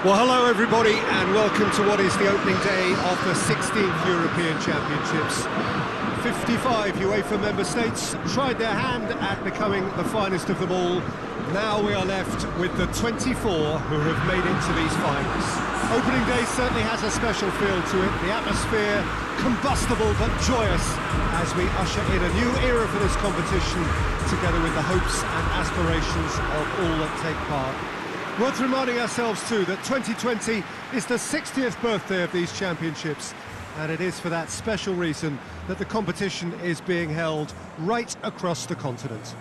Well, hello everybody, and welcome to what is the opening day of the 16th European Championships. 55 UEFA member states tried their hand at becoming the finest of them all. Now we are left with the 24 who have made it to these finals. Opening day certainly has a special feel to it. The atmosphere combustible but joyous as we usher in a new era for this competition, together with the hopes and aspirations of all that take part. Worth reminding ourselves too that 2020 is the 60th birthday of these championships, and it is for that special reason that the competition is being held right across the continent.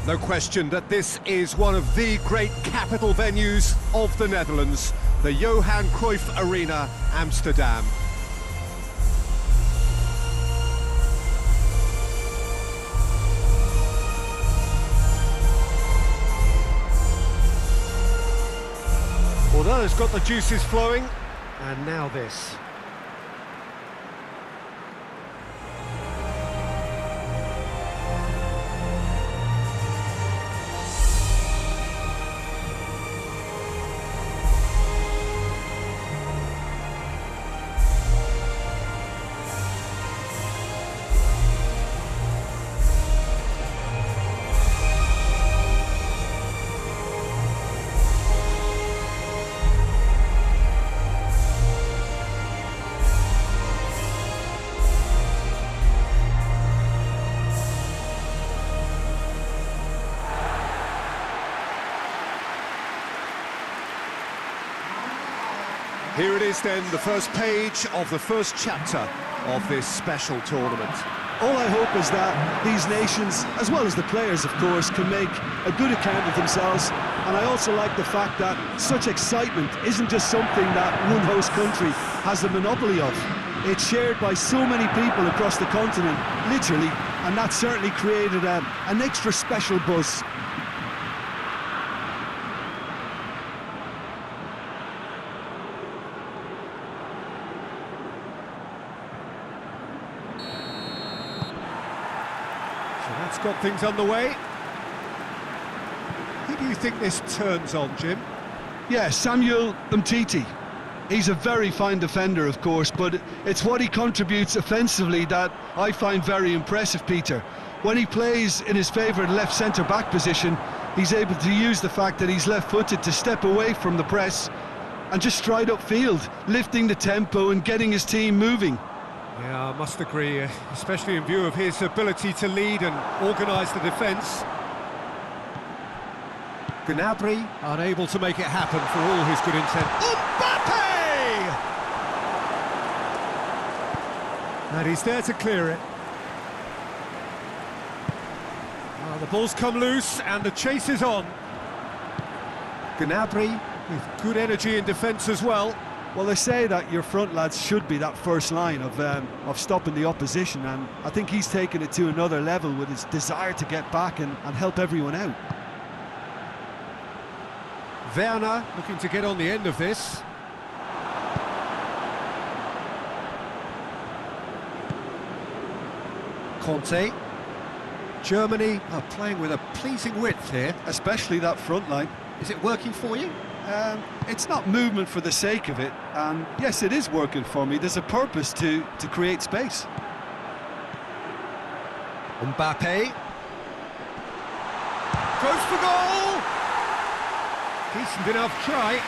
No question that this is one of the great capital venues of the Netherlands, the Johan Cruyff Arena, Amsterdam. Well, that has got the juices flowing, and now this. Here it is then, the first page of the first chapter of this special tournament. All I hope is that these nations, as well as the players of course, can make a good account of themselves. And I also like the fact that such excitement isn't just something that one host country has the monopoly of. It's shared by so many people across the continent, literally, and that certainly created an extra special buzz. That's got things underway. Who do you think this turns on, Jim? Yeah, Samuel Umtiti. He's a very fine defender, of course, but it's what he contributes offensively that I find very impressive, Peter. When he plays in his favourite left centre-back position, he's able to use the fact that he's left-footed to step away from the press and just stride upfield, lifting the tempo and getting his team moving. Yeah, I must agree, especially in view of his ability to lead and organise the defence. Gnabry unable to make it happen for all his good intent. Mbappe! And he's there to clear it. The ball's come loose and the chase is on. Gnabry with good energy in defence as well. Well, they say that your front lads should be that first line of stopping the opposition, and I think he's taken it to another level with his desire to get back and help everyone out. Werner looking to get on the end of this. Conte. Germany are playing with a pleasing width here. Especially that front line. Is it working for you? It's not movement for the sake of it, and yes, it is working for me. There's a purpose to create space. Mbappe goes for goal. Decent enough try.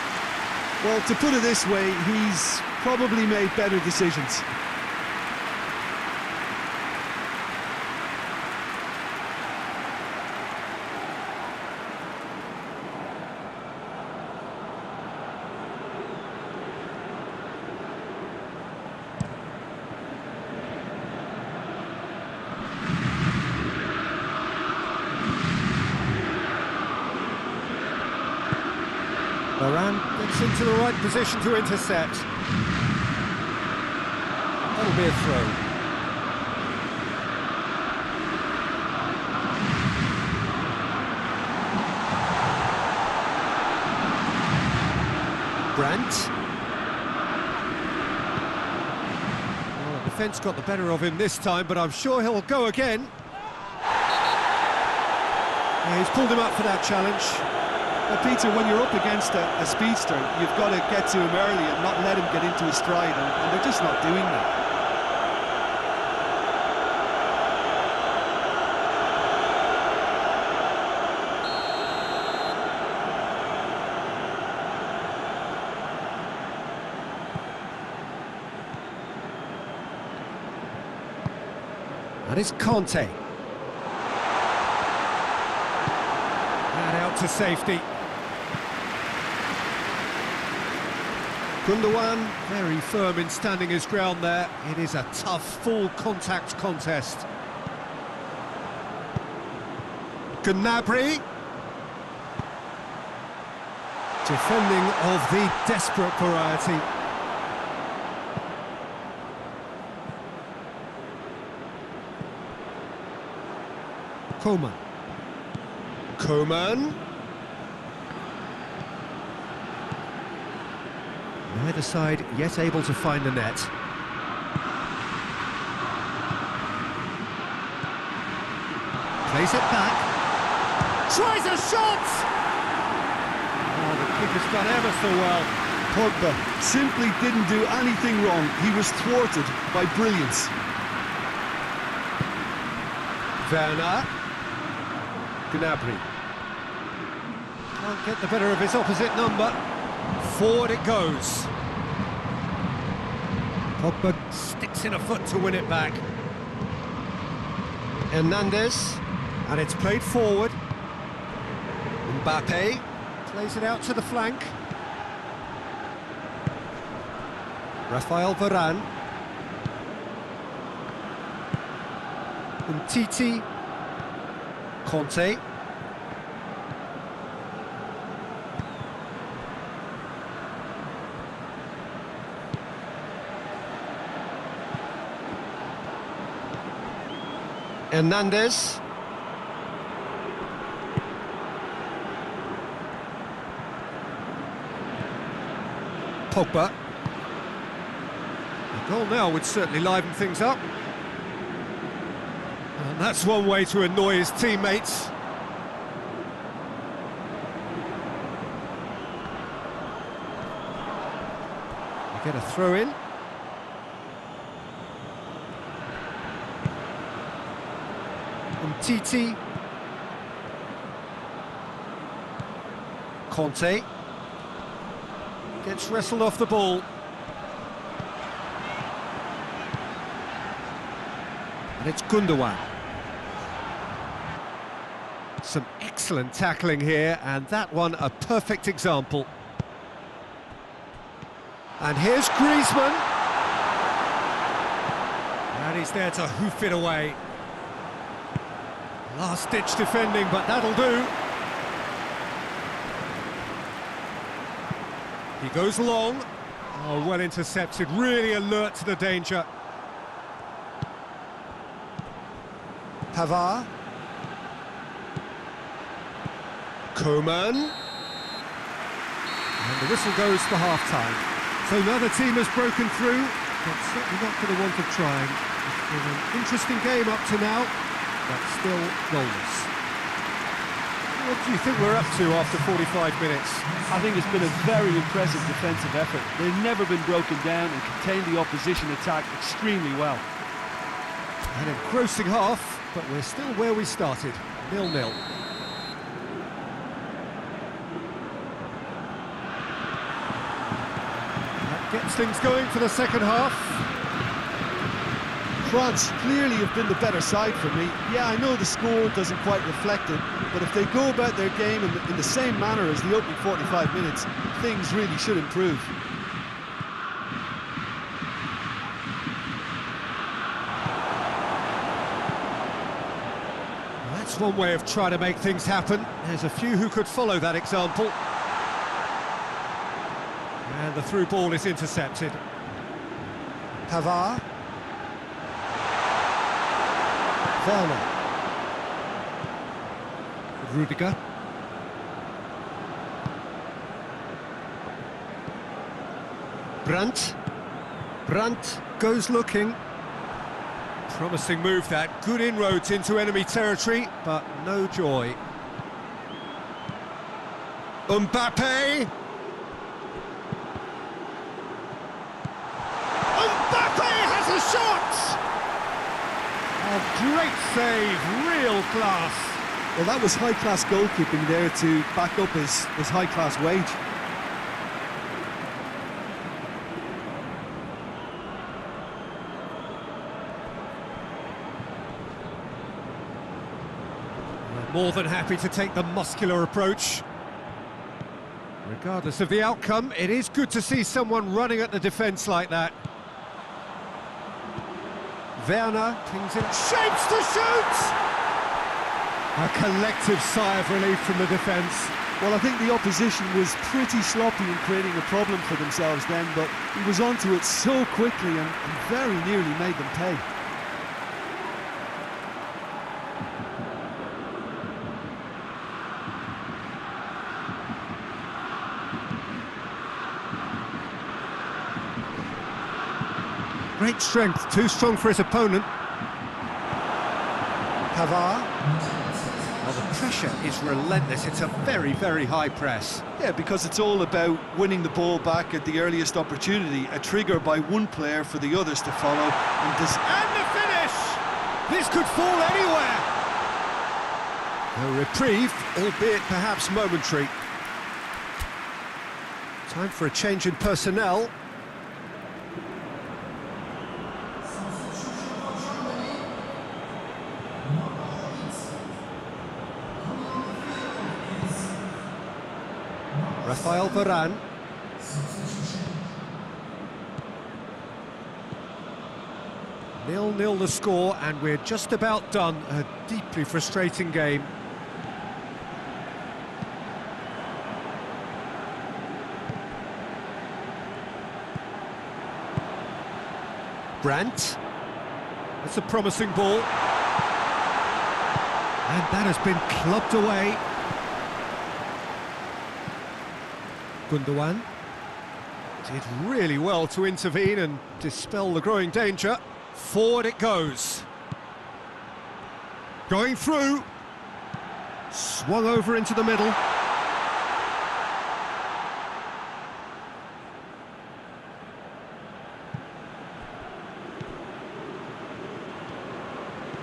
Well, to put it this way, he's probably made better decisions. Varane gets into the right position to intercept. That'll be a throw. Brandt. Well, the defence got the better of him this time, but I'm sure he'll go again. Yeah, he's pulled him up for that challenge. Well, Peter, when you're up against a speedster, you've got to get to him early and not let him get into his stride, and they're just not doing that. And it's Conte. And out to safety. Gundogan, very firm in standing his ground there. It is a tough, full-contact contest. Gnabry. Defending of the desperate variety. Coman. Neither side yet able to find the net. Plays it back. Tries a shot! Oh, the kick has done ever so well. Pogba simply didn't do anything wrong. He was thwarted by brilliance. Werner. Gnabry. Can't get the better of his opposite number. Forward it goes. Pogba sticks in a foot to win it back. Hernandez, and it's played forward. Mbappe plays it out to the flank. Rafael Varane. Umtiti. Conte. Hernandez. Pogba. A goal now would certainly liven things up. And that's one way to annoy his teammates. You get a throw in. Umtiti. Conte. Gets wrestled off the ball. And it's Gundogan. Some excellent tackling here, and that one a perfect example. And here's Griezmann. And he's there to hoof it away. Last-ditch defending, but that'll do. He goes long. Oh, well intercepted, really alert to the danger. Pavard. Coman. And the whistle goes for half-time. So now the team has broken through, but certainly not for the want of trying. It's been an interesting game up to now, but still goalless. What do you think we're up to after 45 minutes? I think it's been a very impressive defensive effort. They've never been broken down and contained the opposition attack extremely well. An engrossing half, but we're still where we started, 0-0. That gets things going for the second half. France clearly have been the better side for me. Yeah, I know the score doesn't quite reflect it, but if they go about their game in the same manner as the opening 45 minutes, things really should improve. That's one way of trying to make things happen. There's a few who could follow that example. And the through ball is intercepted. Pavard. Werner. Rudiger. Brandt. Brandt goes looking. Promising move that. Good inroads into enemy territory, but no joy. Mbappe! Mbappe has a shot! A great save, real class. Well, that was high-class goalkeeping there to back up his high-class wage. More than happy to take the muscular approach. Regardless of the outcome, it is good to see someone running at the defence like that. Werner pings it, shapes to shoot! A collective sigh of relief from the defence. Well, I think the opposition was pretty sloppy in creating a problem for themselves then, but he was onto it so quickly and very nearly made them pay. Great strength, too strong for his opponent. Pavard. Well, the pressure is relentless. It's a very, very high press. Yeah, because it's all about winning the ball back at the earliest opportunity, a trigger by one player for the others to follow. And the finish! This could fall anywhere! A reprieve, albeit perhaps momentary. Time for a change in personnel. Rafael Varane. Nil-nil the score, and we're just about done. A deeply frustrating game. Brandt. That's a promising ball. And that has been clubbed away. Gundogan did really well to intervene and dispel the growing danger. Forward it goes. Going through. Swung over into the middle.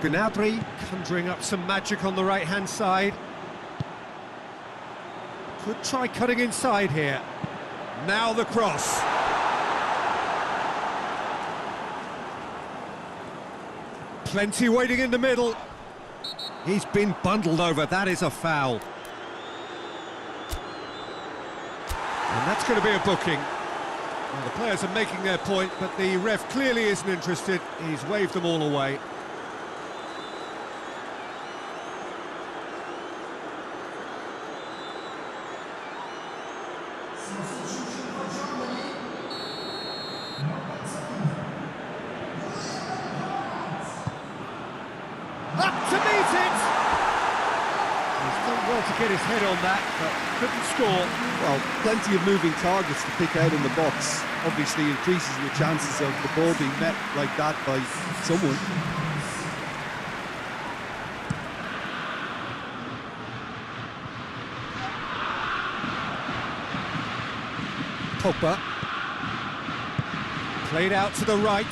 Gnabry conjuring up some magic on the right-hand side. Could try cutting inside here. Now the cross. Plenty waiting in the middle. He's been bundled over. That is a foul. And that's going to be a booking. Well, the players are making their point, but the ref clearly isn't interested. He's waved them all away. Up to meet it! He's done well to get his head on that, but couldn't score. Well, plenty of moving targets to pick out in the box. Obviously increases your chances of the ball being met like that by someone. Pogba. Played out to the right.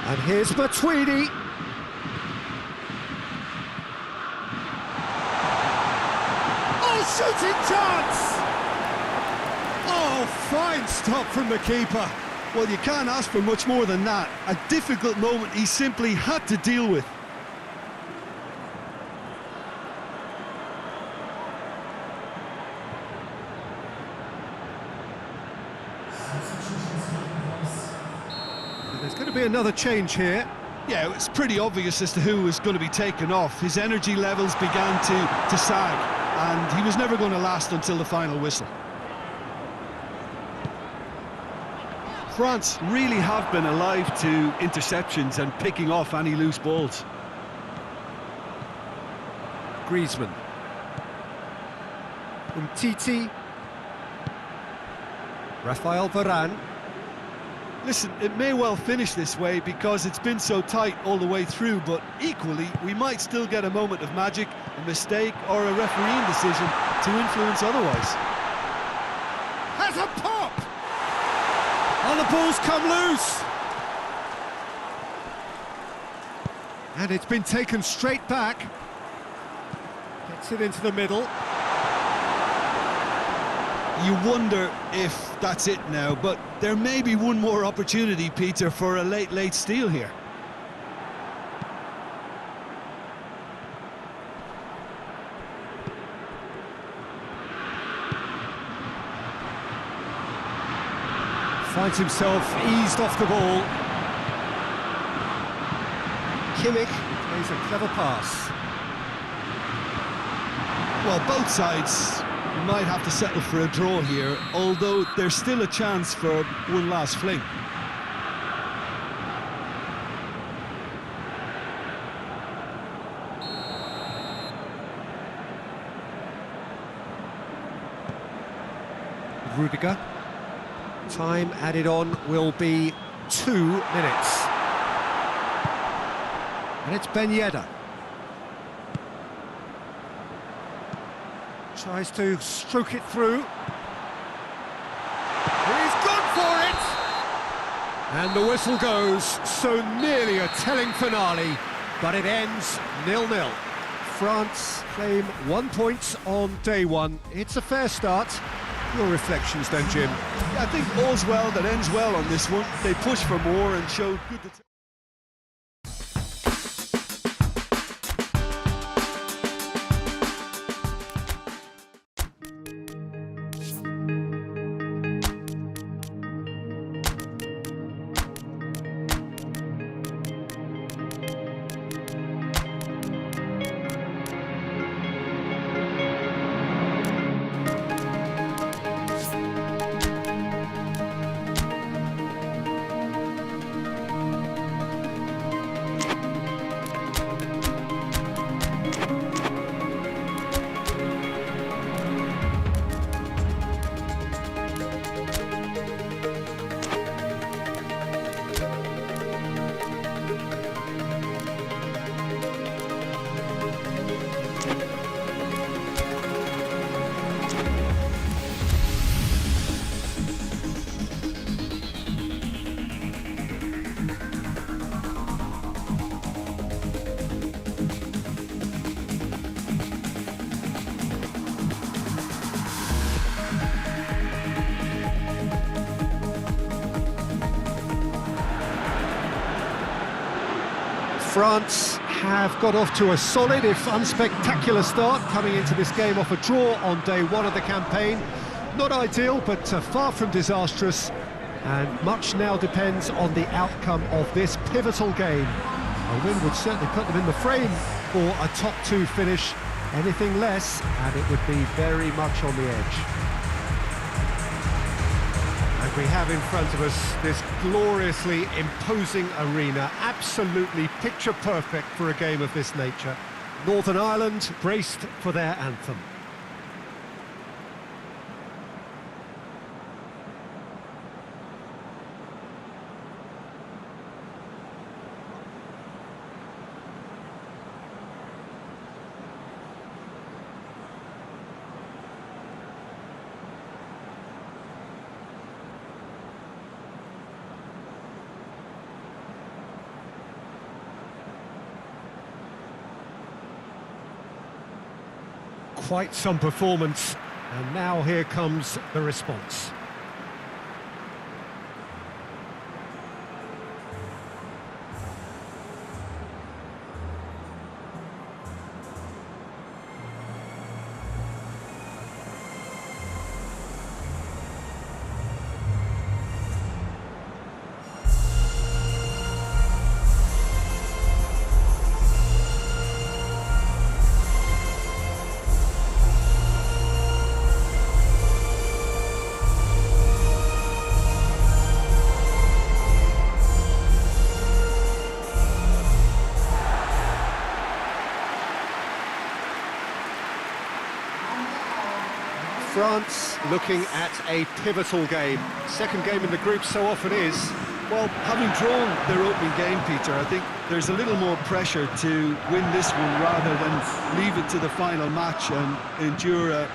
And here's Matuidi. Oh, shooting chance! Oh, fine stop from the keeper. Well, you can't ask for much more than that. A difficult moment he simply had to deal with. There's going to be another change here. Yeah, it's pretty obvious as to who was going to be taken off. His energy levels began to sag, and he was never going to last until the final whistle. France really have been alive to interceptions and picking off any loose balls. Griezmann. Umtiti. Rafael Varane. Listen, it may well finish this way because it's been so tight all the way through, but equally, we might still get a moment of magic, a mistake, or a refereeing decision to influence otherwise. Has a pop! And the ball's come loose! And it's been taken straight back. Gets it into the middle. You wonder if that's it now, but there may be one more opportunity, Peter, for a late steal here. Finds himself eased off the ball. Kimmich plays a clever pass. Well, both sides might have to settle for a draw here, although there's still a chance for one last fling. Rudiger. Time added on will be 2 minutes. And it's Ben Yedder. Tries to stroke it through. He's gone for it! And the whistle goes, so nearly a telling finale, but it ends 0-0. France claim 1 point on day one. It's a fair start. Your reflections then, Jim? Yeah, I think all's well that ends well on this one. They pushed for more and showed good determination. France have got off to a solid, if unspectacular start, coming into this game off a draw on day one of the campaign. Not ideal, but far from disastrous, and much now depends on the outcome of this pivotal game. A win would certainly put them in the frame for a top two finish. Anything less, and it would be very much on the edge. And we have in front of us this gloriously imposing arena, absolutely picture perfect for a game of this nature. Northern Ireland braced for their anthem. Quite some performance, and now here comes the response. France looking at a pivotal game. Second game in the group so often is. Well, having drawn their opening game, Peter, I think there's a little more pressure to win this one rather than leave it to the final match and endure a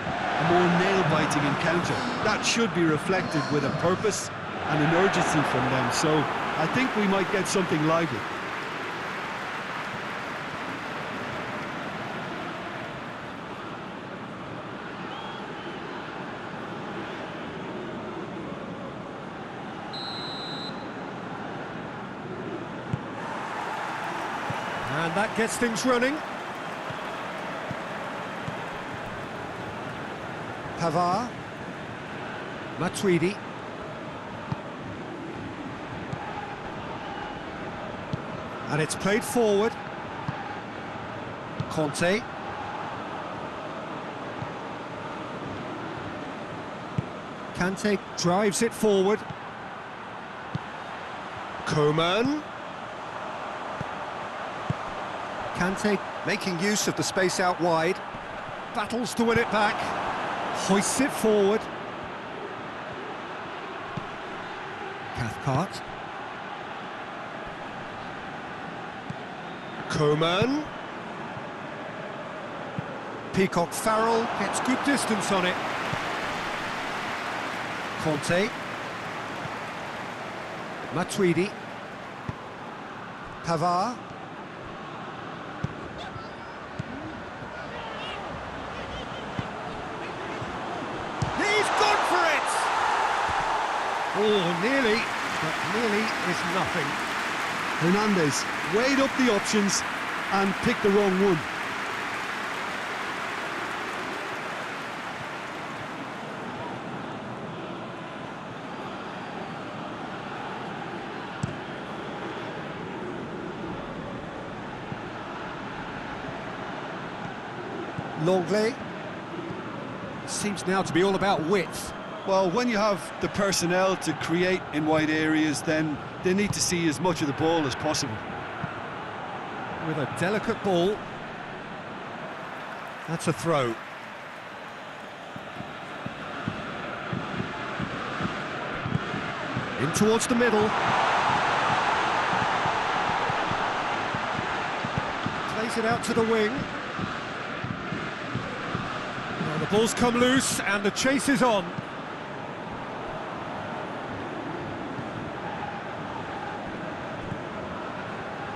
more nail-biting encounter. That should be reflected with a purpose and an urgency from them, so I think we might get something lively. And that gets things running. Pavard. Matuidi. And it's played forward. Conte. Kante drives it forward. Coman. Kante making use of the space out wide. Battles to win it back. Hoists it forward. Cathcart. Coman. Peacock Farrell gets good distance on it. Conte. Matuidi. Pavard. He's gone for it! Oh, nearly, but nearly is nothing. Hernandez weighed up the options and picked the wrong one. Longley. Seems now to be all about width. Well, when you have the personnel to create in wide areas, then they need to see as much of the ball as possible. With a delicate ball. That's a throw. In towards the middle. Plays it out to the wing. Well, the ball's come loose and the chase is on.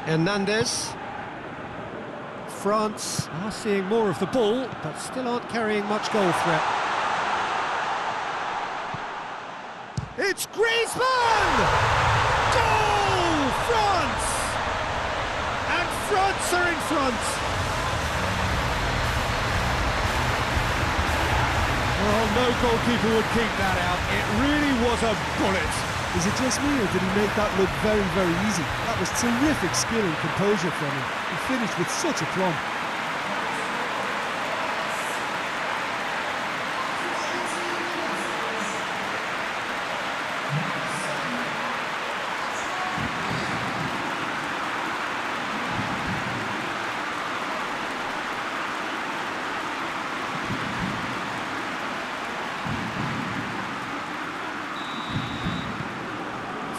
Hernandez. France are seeing more of the ball, but still aren't carrying much goal threat. It's Griezmann! Goal! France! And France are in front! Well, no goalkeeper would keep that out. It really was a bullet. Is it just me, or did he make that look very, very easy? That was terrific skill and composure from him. He finished with such aplomb.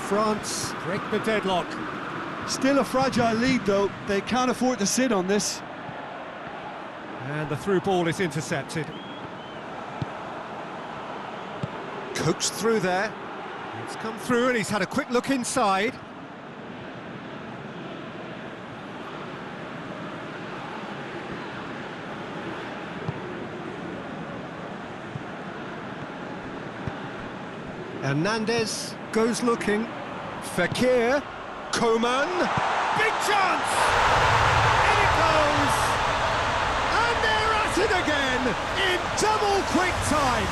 France break the deadlock. Still a fragile lead, though. They can't afford to sit on this. And the through ball is intercepted. Coaxed through there. It's come through and he's had a quick look inside. Hernandez goes looking. Fekir. Coman. Big chance! In it goes! And they're at it again in double quick time.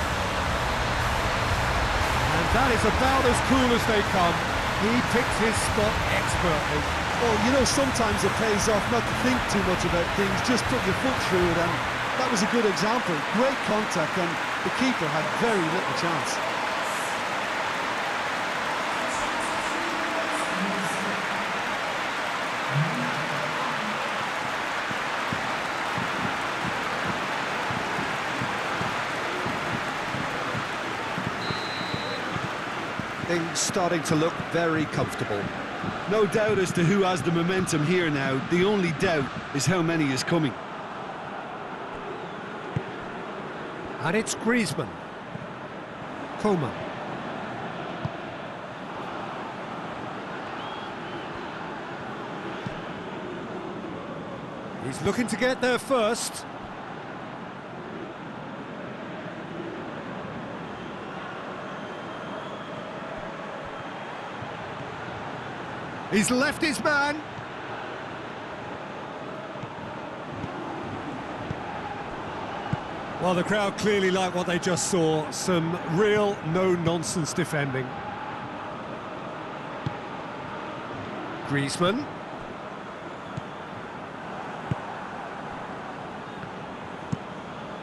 And that is about as cool as they come. He picked his spot expertly. Well, you know, sometimes it pays off not to think too much about things, just put your foot through it, and that was a good example. Great contact, and the keeper had very little chance. Things starting to look very comfortable. No doubt as to who has the momentum here now. The only doubt is how many is coming. And it's Griezmann. Coman. He's looking to get there first. He's left his man. Well, the crowd clearly like what they just saw. Some real no-nonsense defending. Griezmann.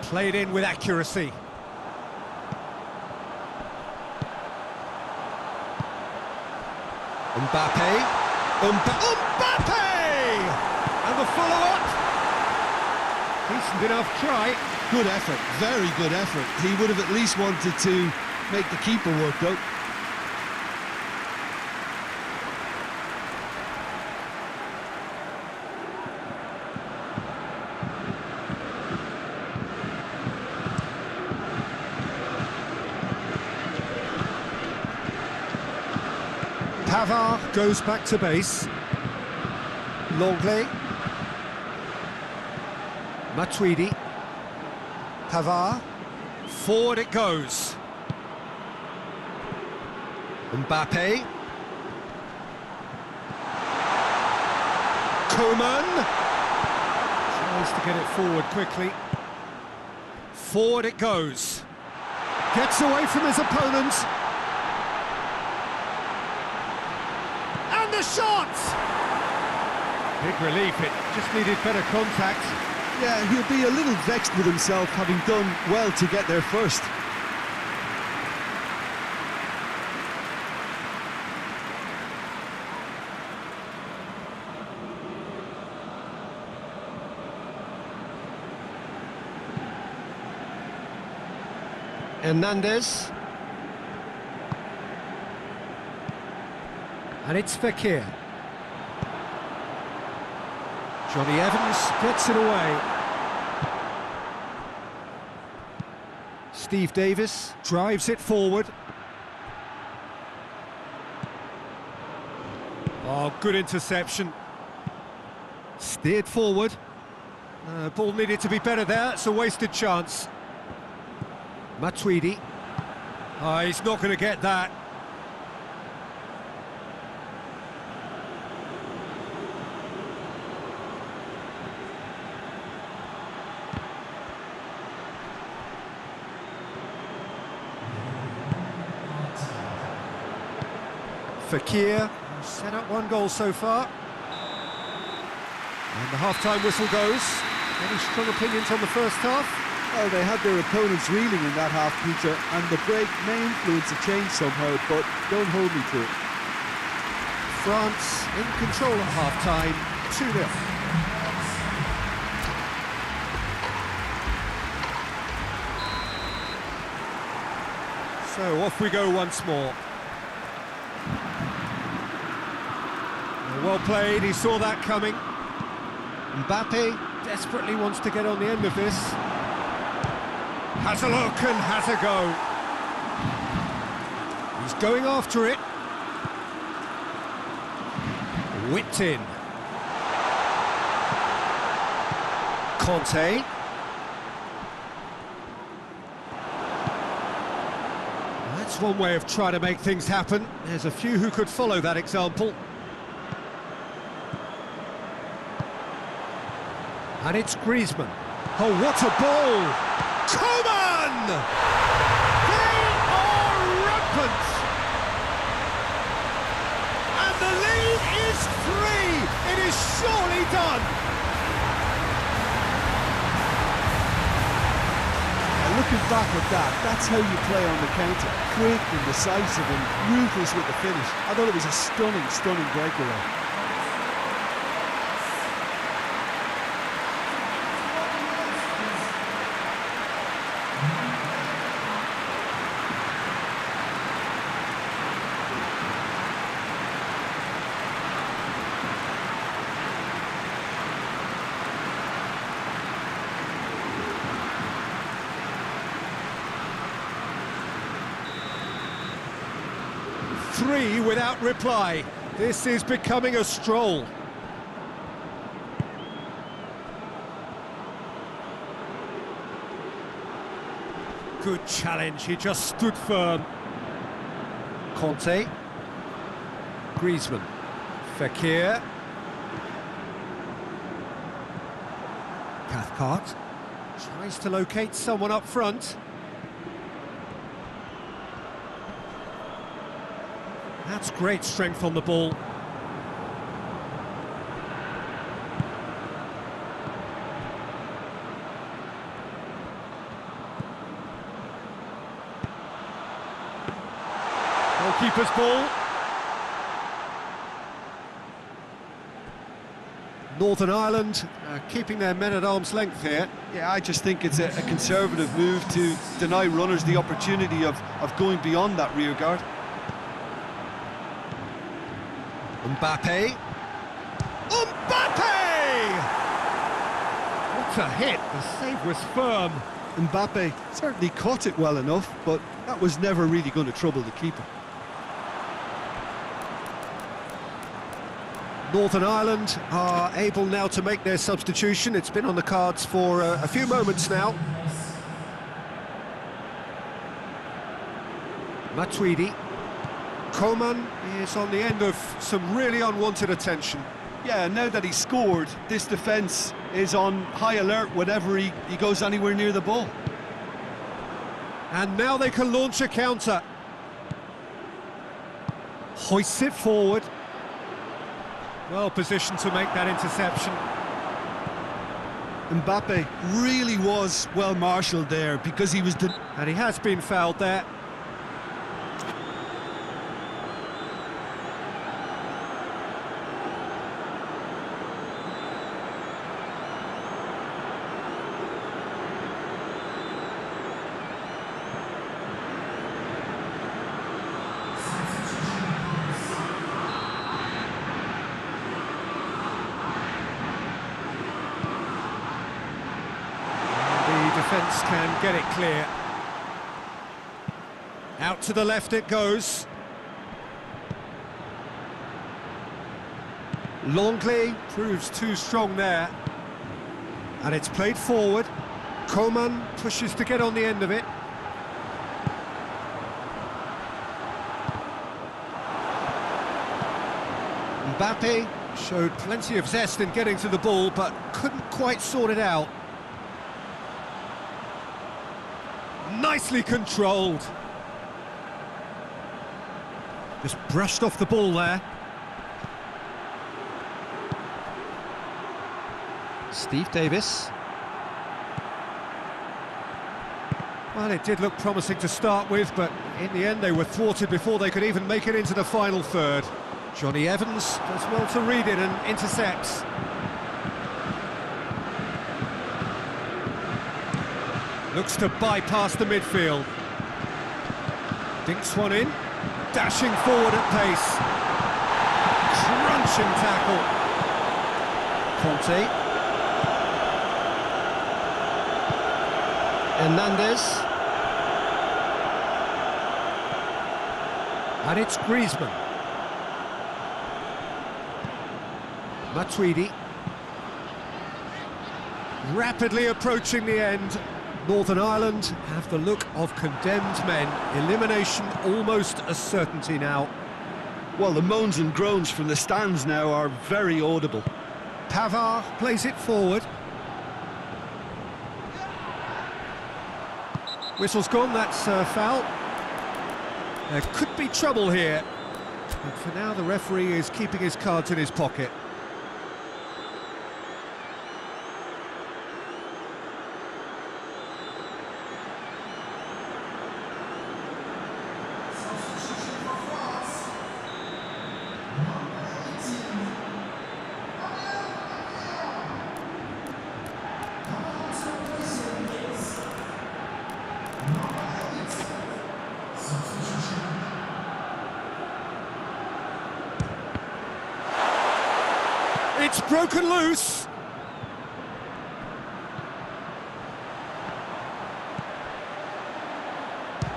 Played in with accuracy. Mbappe. Mbappe! And the follow-up. Decent enough try. Good effort, very good effort. He would have at least wanted to make the keeper work though. Pavard goes back to base. Longley. Matuidi. Pavard. Forward it goes. Mbappe. Coman. Tries to get it forward quickly. Forward it goes. Gets away from his opponent. And the shot! Big relief, it just needed better contact. Yeah, he'll be a little vexed with himself, having done well to get there first. Hernandez. And it's Fekir. Johnny Evans gets it away. Steve Davis drives it forward. Oh, good interception. Steered forward. Ball needed to be better there. It's a wasted chance. Matuidi. Oh, he's not going to get that. Fekir set up one goal so far. And the half-time whistle goes. Any strong opinions on the first half? Well, they had their opponents reeling in that half, Peter, and the break may influence a change somehow, but don't hold me to it. France in control at half-time, 2-0. So off we go once more. Well played, he saw that coming. Mbappe desperately wants to get on the end of this. Has a look and has a go. He's going after it. Whipped in. Conte. That's one way of trying to make things happen. There's a few who could follow that example. And it's Griezmann. Oh, what a ball! Coman! They are rampant! And the lead is 3! It is surely done! Now, looking back at that, that's how you play on the counter. Quick and decisive and ruthless with the finish. I thought it was a stunning, stunning breakaway. 3 without reply. This is becoming a stroll. Good challenge, he just stood firm. Conte. Griezmann. Fekir. Cathcart. Tries to locate someone up front. That's great strength on the ball. Goalkeeper's ball. Northern Ireland keeping their men at arm's length here. Yeah, I just think it's a conservative move to deny runners the opportunity of going beyond that rear guard. Mbappe. Mbappe! What a hit, the save was firm. Mbappe certainly caught it well enough, but that was never really going to trouble the keeper. Northern Ireland are able now to make their substitution. It's been on the cards for a few moments now. Matuidi. Coman is on the end of some really unwanted attention. Yeah, now that he's scored, this defence is on high alert whenever he goes anywhere near the ball. And now they can launch a counter. Hoists it forward. Well positioned to make that interception. Mbappe really was well marshalled there because he was... And he has been fouled there. Defence can get it clear. Out to the left it goes. Longley proves too strong there. And it's played forward. Coman pushes to get on the end of it. Mbappe showed plenty of zest in getting to the ball, but couldn't quite sort it out. Nicely controlled. Just brushed off the ball there. Steve Davis. Well, it did look promising to start with, but in the end they were thwarted before they could even make it into the final third. Johnny Evans does well to read it and intercepts. Looks to bypass the midfield. Dinks one in. Dashing forward at pace. Crunching tackle. Conte. Hernandez. And it's Griezmann. Matuidi. Rapidly approaching the end. Northern Ireland have the look of condemned men. Elimination almost a certainty now. Well, the moans and groans from the stands now are very audible. Pavard plays it forward. Whistle's gone, that's foul. There could be trouble here. But for now, the referee is keeping his cards in his pocket. It's broken loose.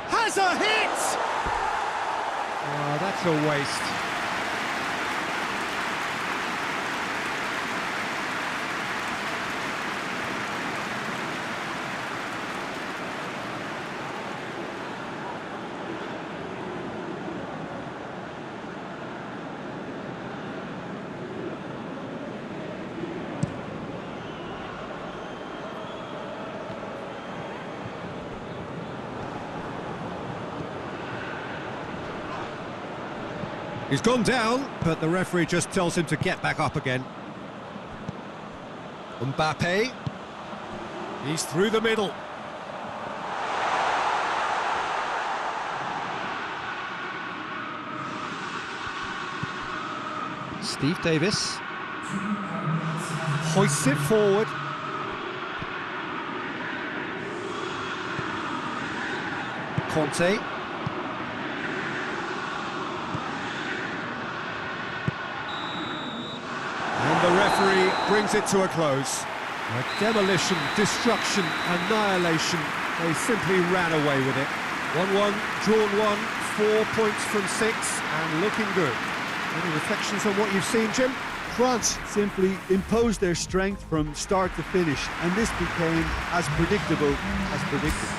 Has a hit! That's a waste. He's gone down, but the referee just tells him to get back up again. Mbappe. He's through the middle. Steve Davis. Hoists it forward. Conte. And the referee brings it to a close. A demolition, destruction, annihilation. They simply ran away with it. 1-1, drawn 1, 4 points from 6, and looking good. Any reflections on what you've seen, Jim? France simply imposed their strength from start to finish, and this became as predictable as predicted.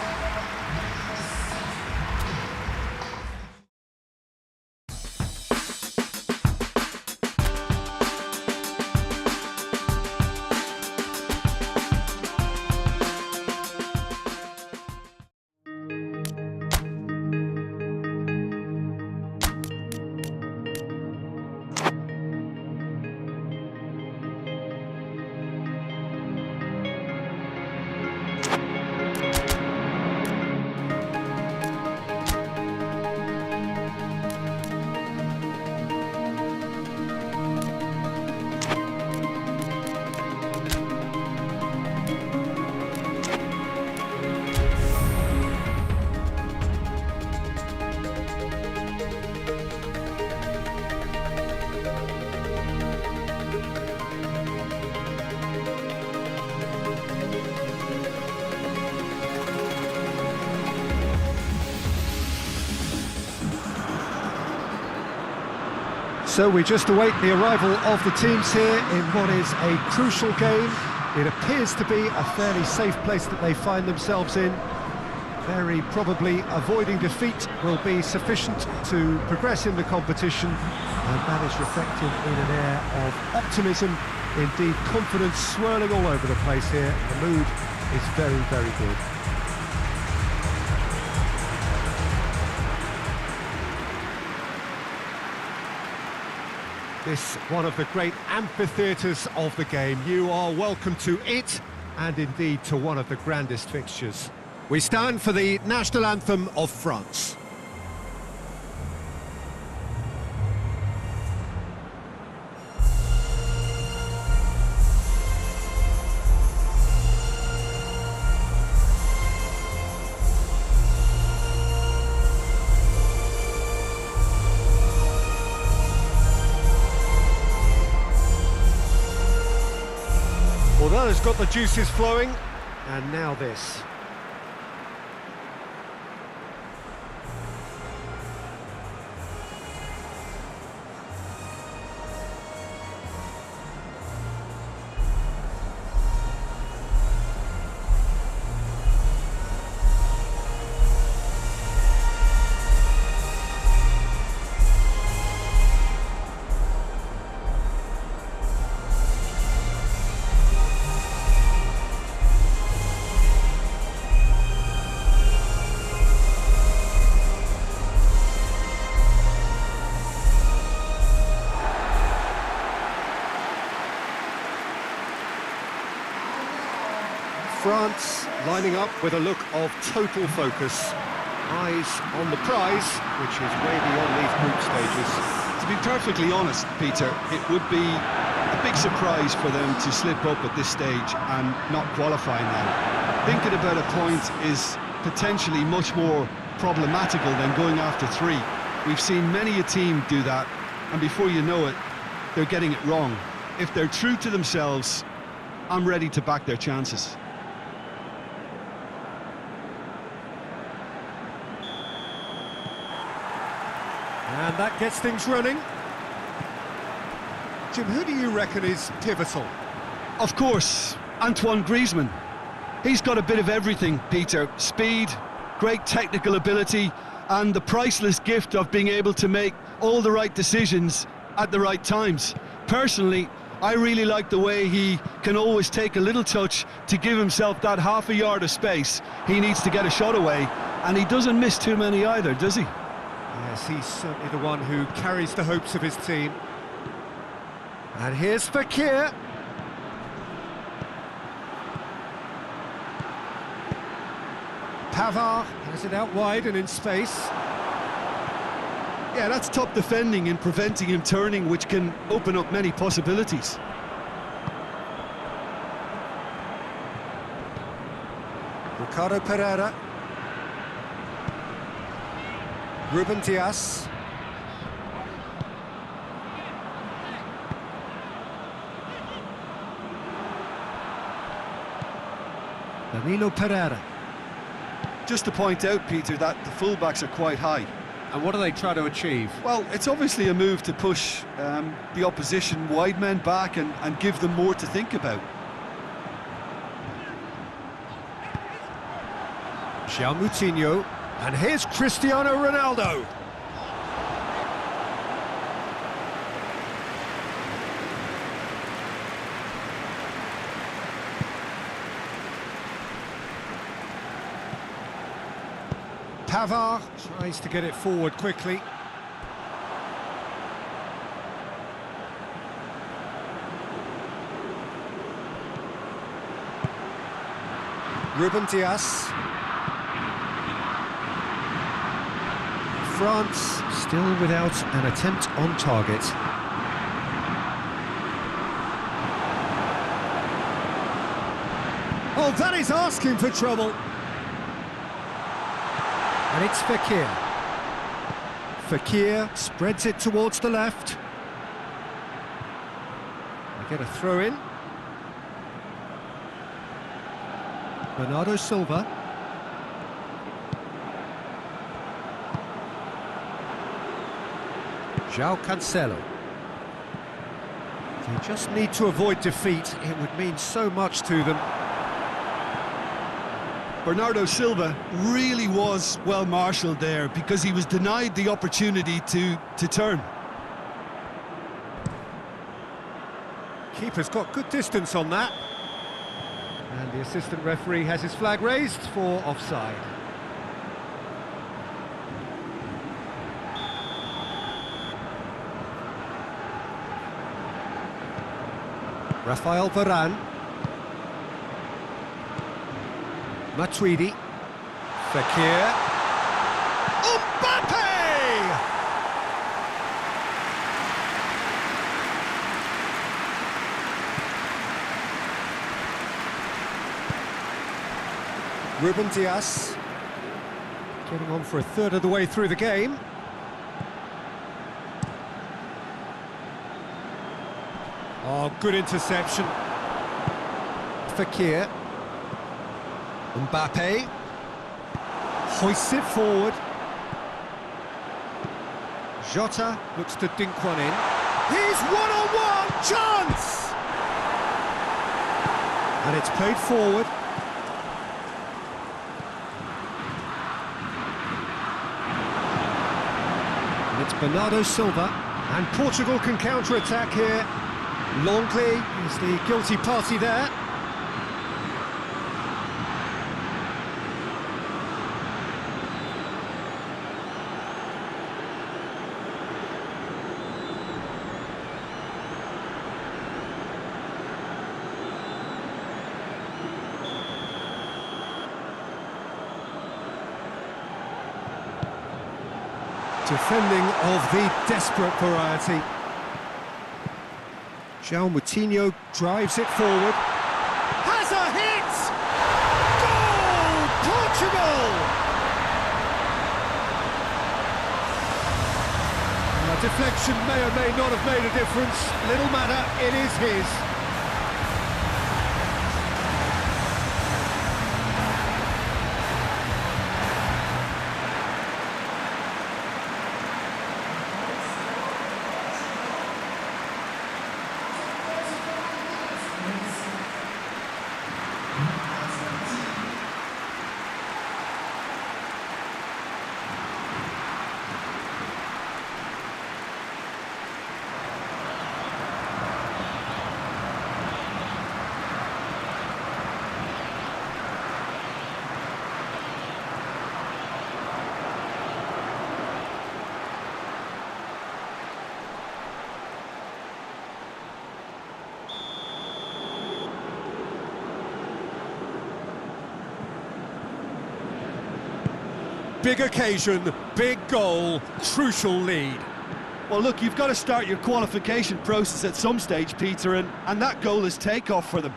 So we just await the arrival of the teams here in what is a crucial game. It appears to be a fairly safe place that they find themselves in. Very probably avoiding defeat will be sufficient to progress in the competition, and that is reflected in an air of optimism, indeed confidence swirling all over the place here. The mood is very, very good. This one of the great amphitheatres of the game. You are welcome to it, and indeed to one of the grandest fixtures. We stand for the national anthem of France. Well, that has got the juices flowing, and now this. France lining up with a look of total focus. Eyes on the prize, which is way beyond these group stages. To be perfectly honest, Peter, it would be a big surprise for them to slip up at this stage and not qualify now. Thinking about a point is potentially much more problematical than going after 3. We've seen many a team do that, and before you know it, they're getting it wrong. If they're true to themselves, I'm ready to back their chances. And that gets things running. Jim, who do you reckon is pivotal? Of course, Antoine Griezmann. He's got a bit of everything, Peter. Speed, great technical ability, and the priceless gift of being able to make all the right decisions at the right times. Personally, I really like the way he can always take a little touch to give himself that half a yard of space he needs to get a shot away, and he doesn't miss too many either, does he? Yes, he's certainly the one who carries the hopes of his team. And here's Fekir. Pavard has it out wide and in space. Yeah, that's top defending and preventing him turning, which can open up many possibilities. Ricardo Pereira. Ruben Dias. Danilo Pereira. Just to point out, Peter, that the fullbacks are quite high. And what do they try to achieve? Well, it's obviously a move to push the opposition wide men back and give them more to think about. João Moutinho. And here's Cristiano Ronaldo. Pavard tries to get it forward quickly. Ruben Dias. France still without an attempt on target. Oh, that is asking for trouble. And it's Fekir. Fekir spreads it towards the left. They get a throw in. Bernardo Silva. João Cancelo. They just need to avoid defeat. It would mean so much to them. Bernardo Silva really was well marshalled there because he was denied the opportunity to turn. Keeper's got good distance on that. And the assistant referee has his flag raised for offside. Rafael Varane. Matuidi. Fekir. Mbappe! Ruben Dias. Getting on for a third of the way through the game. Oh, good interception. Fekir. Mbappe hoists it forward. Jota looks to dink one in. Here's one-on-one chance! And it's played forward. And it's Bernardo Silva. And Portugal can counter-attack here. Longley is the guilty party there. Defending of the desperate variety. João Moutinho drives it forward. Has a hit! Goal! Portugal! A deflection may or may not have made a difference. Little matter, it is his. Big occasion, big goal, crucial lead. Well, look, you've got to start your qualification process at some stage, Peter, and that goal is takeoff for them.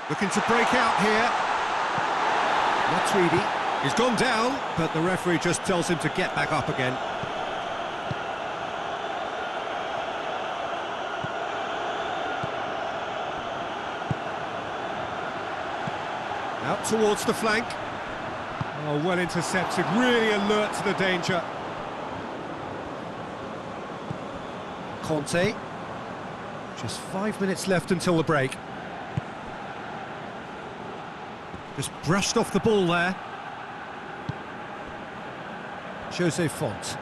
Looking to break out here. Matuidi. He's gone down, but the referee just tells him to get back up again. Out towards the flank. Oh, well intercepted, really alert to the danger. Conte. Just 5 minutes left until the break. Just brushed off the ball there. Jose Font.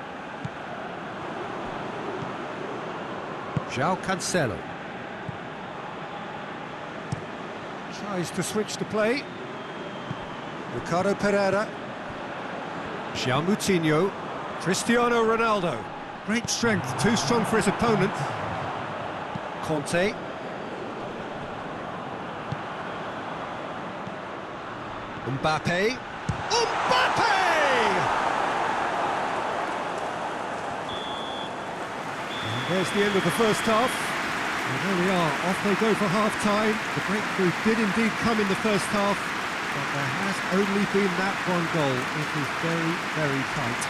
João Cancelo. Tries to switch the play. Ricardo Pereira. João Moutinho. Cristiano Ronaldo. Great strength, too strong for his opponent. Conte. Mbappe. Mbappe! And there's the end of the first half. And there we are, off they go for half-time. The breakthrough did indeed come in the first half, but there has only been that one goal. It is very, very tight.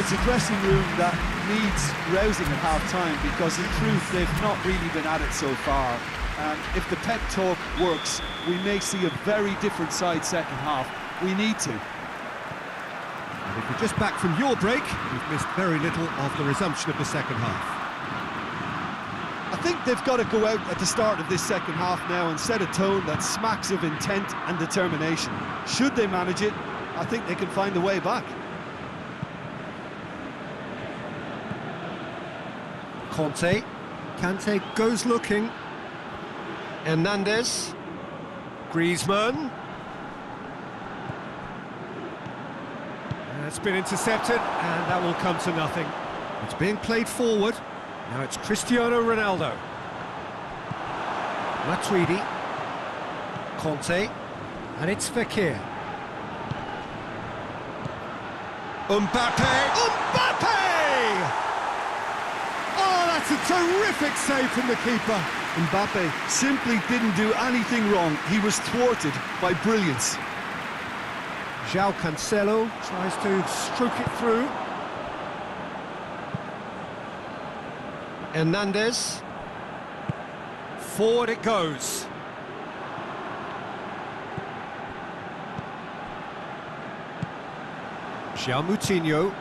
It's a dressing room that needs rousing at half-time because, in truth, they've not really been at it so far. And if the pep talk works, we may see a very different side second half. We need to. And if you're just back from your break, you've missed very little of the resumption of the second half. I think they've got to go out at the start of this second half now and set a tone that smacks of intent and determination. Should they manage it, I think they can find a way back. Conte. Kante goes looking. Hernandez. Griezmann. It's been intercepted, and that will come to nothing. It's being played forward. Now it's Cristiano Ronaldo. Matuidi. Conte. And it's Fekir. Mbappe! Mbappe! Oh, that's a terrific save from the keeper. Mbappe simply didn't do anything wrong. He was thwarted by brilliance. João Cancelo tries to stroke it through. Hernandez. Forward it goes. João Moutinho.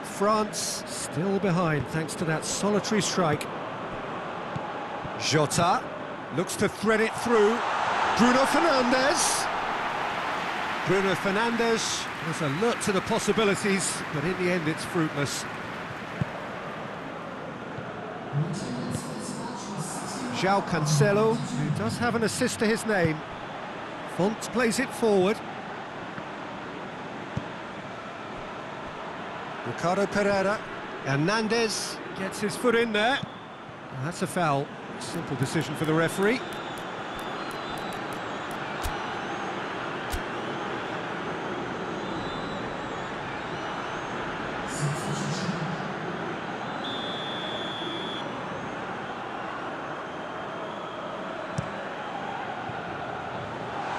France still behind thanks to that solitary strike. Jota looks to thread it through. Bruno Fernandes. Bruno Fernandes was alert to the possibilities, but in the end it's fruitless. João Cancelo, who does have an assist to his name. Font plays it forward. Ricardo Pereira. Hernandez gets his foot in there. And that's a foul. Simple decision for the referee.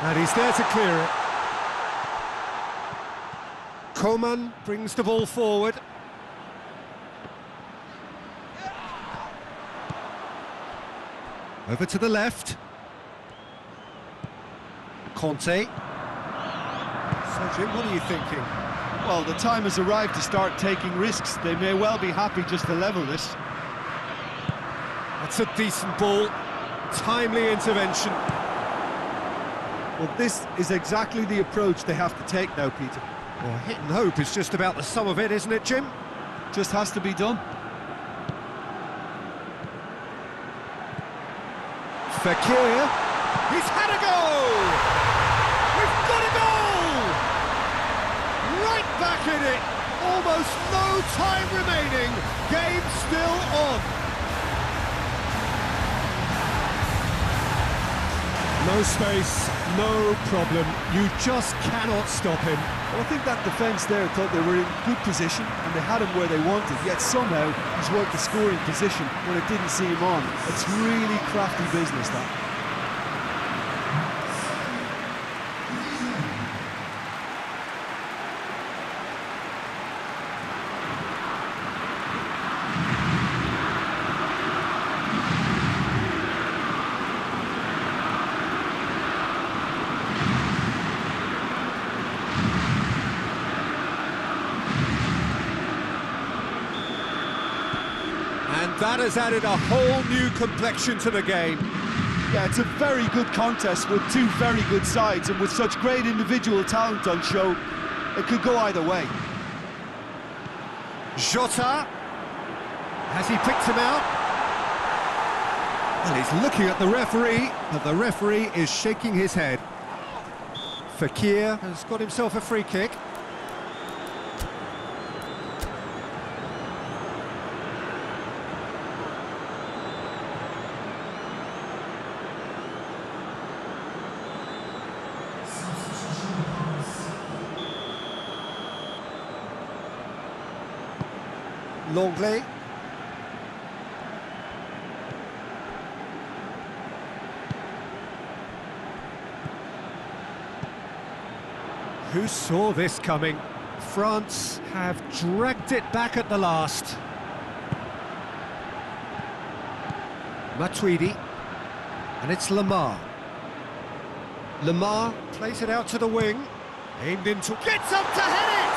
And he's there to clear it. Coman brings the ball forward. Over to the left. Conte. So, Jim, what are you thinking? Well, the time has arrived to start taking risks. They may well be happy just to level this. That's a decent ball. Timely intervention. Well, this is exactly the approach they have to take now, Peter. Well, hit and hope is just about the sum of it, isn't it, Jim? Just has to be done. Fekir, he's had a goal! We've got a goal! Right back in it, almost no time remaining, game still on. No space, no problem, you just cannot stop him. Well, I think that defence there thought they were in good position and they had him where they wanted, yet somehow he's worked the scoring position when it didn't see him on. It's really crafty business, that. And that has added a whole new complexion to the game. Yeah, it's a very good contest with two very good sides, and with such great individual talent on show, it could go either way. Jota, has he picked him out? Well, he's looking at the referee, but the referee is shaking his head. Fekir has got himself a free kick. Longley. Who saw this coming? France have dragged it back at the last. Matuidi. And it's Lamar. Lamar plays it out to the wing. Aimed into... Gets up to head it!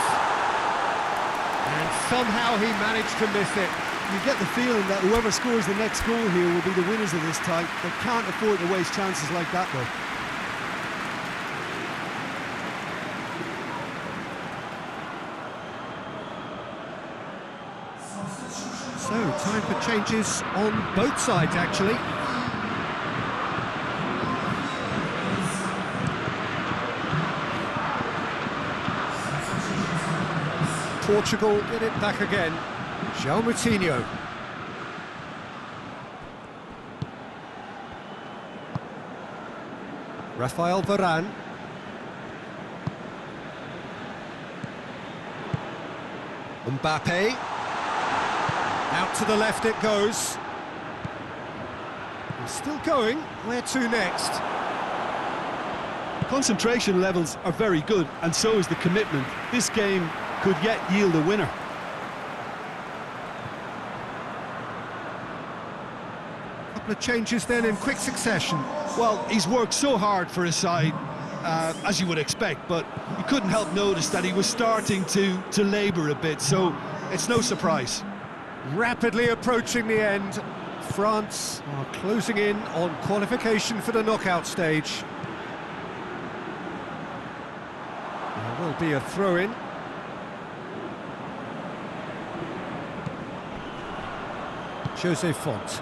And somehow he managed to miss it. You get the feeling that whoever scores the next goal here will be the winners of this tie. They can't afford to waste chances like that, though. So, time for changes on both sides, actually. Portugal get it back again. João Moutinho. Rafael Varane. Mbappe. Out to the left it goes. He's still going. Where to next? Concentration levels are very good, and so is the commitment. This game could yet yield a winner. A couple of changes then in quick succession. Well, he's worked so hard for his side, as you would expect, but you couldn't help notice that he was starting to labour a bit, so it's no surprise. Rapidly approaching the end. France are closing in on qualification for the knockout stage. There will be a throw-in. Jose Font.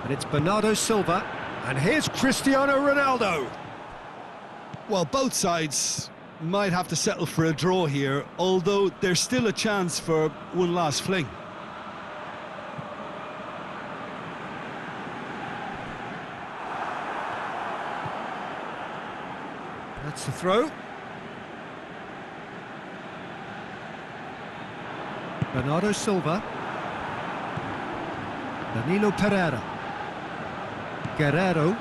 And it's Bernardo Silva. And here's Cristiano Ronaldo. Well, both sides might have to settle for a draw here, although there's still a chance for one last fling. That's the throw. Bernardo Silva. Danilo Pereira. Guerrero.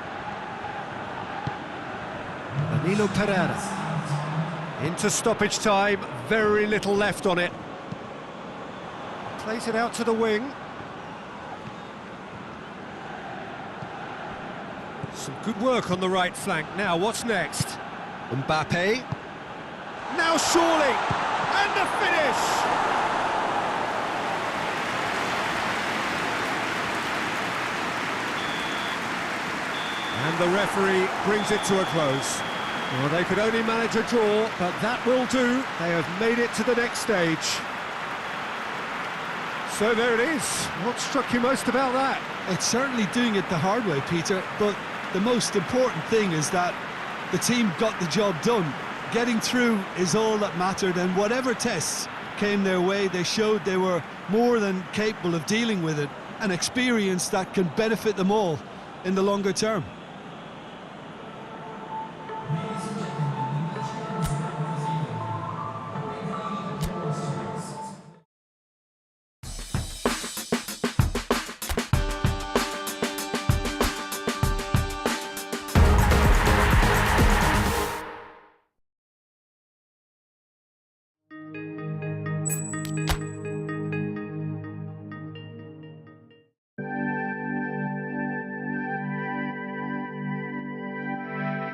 Danilo Pereira. Into stoppage time, very little left on it. Plays it out to the wing. Some good work on the right flank. Now, what's next? Mbappe. Now surely! And the finish! And the referee brings it to a close. Well, they could only manage a draw, but that will do. They have made it to the next stage. So there it is. What struck you most about that? It's certainly doing it the hard way, Peter, but the most important thing is that the team got the job done. Getting through is all that mattered, and whatever tests came their way, they showed they were more than capable of dealing with it, an experience that can benefit them all in the longer term.